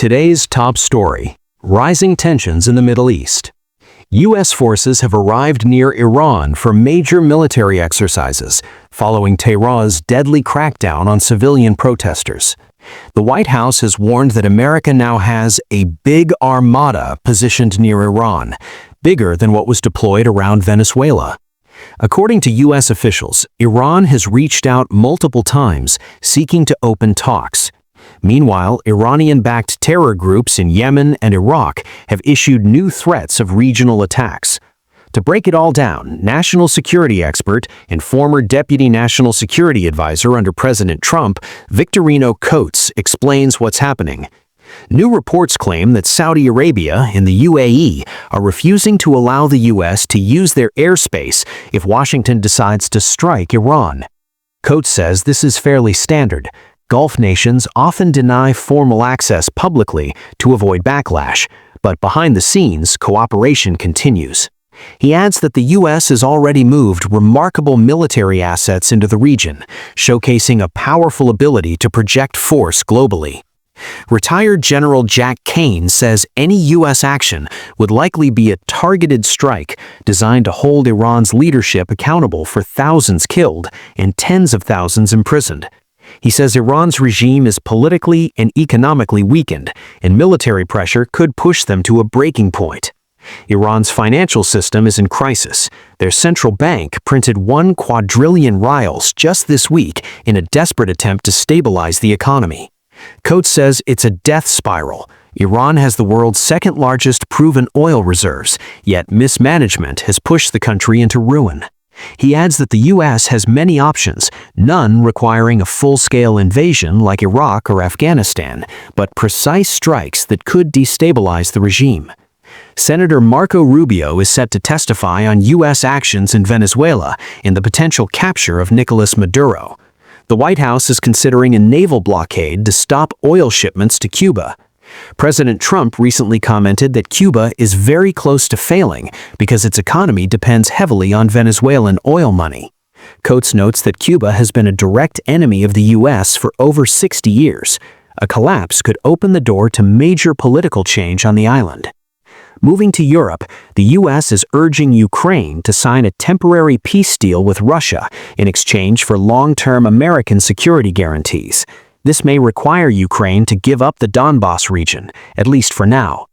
Today's top story: rising tensions in the Middle East. U.S. forces have arrived near Iran for major military exercises, following Tehran's deadly crackdown on civilian protesters. The White House has warned that America now has a big armada positioned near Iran, bigger than what was deployed around Venezuela. According to U.S. officials, Iran has reached out multiple times, seeking to open talks. Meanwhile, Iranian-backed terror groups in Yemen and Iraq have issued new threats of regional attacks. To break it all down, national security expert and former Deputy National Security Advisor under President Trump, Victorino Coates, explains what's happening. New reports claim that Saudi Arabia and the UAE are refusing to allow the U.S. to use their airspace if Washington decides to strike Iran. Coates says this is fairly standard. Gulf nations often deny formal access publicly to avoid backlash, but behind the scenes, cooperation continues. He adds that the U.S. has already moved remarkable military assets into the region, showcasing a powerful ability to project force globally. Retired General Jack Kane says any U.S. action would likely be a targeted strike designed to hold Iran's leadership accountable for thousands killed and tens of thousands imprisoned. He says Iran's regime is politically and economically weakened, and military pressure could push them to a breaking point. Iran's financial system is in crisis. Their central bank printed 1 quadrillion rials just this week in a desperate attempt to stabilize the economy. Coates says it's a death spiral. Iran has the world's second-largest proven oil reserves, yet mismanagement has pushed the country into ruin. He adds that the U.S. has many options, none requiring a full-scale invasion like Iraq or Afghanistan, but precise strikes that could destabilize the regime. Senator Marco Rubio is set to testify on U.S. actions in Venezuela and the potential capture of Nicolas Maduro. The White House is considering a naval blockade to stop oil shipments to Cuba. President Trump recently commented that Cuba is very close to failing because its economy depends heavily on Venezuelan oil money. Coates notes that Cuba has been a direct enemy of the U.S. for over 60 years. A collapse could open the door to major political change on the island. Moving to Europe, the U.S. is urging Ukraine to sign a temporary peace deal with Russia in exchange for long-term American security guarantees. This may require Ukraine to give up the Donbas region, at least for now.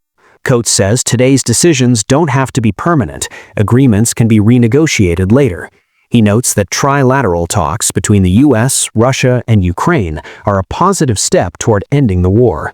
Coates says today's decisions don't have to be permanent. Agreements can be renegotiated later. He notes that trilateral talks between the U.S., Russia, and Ukraine are a positive step toward ending the war.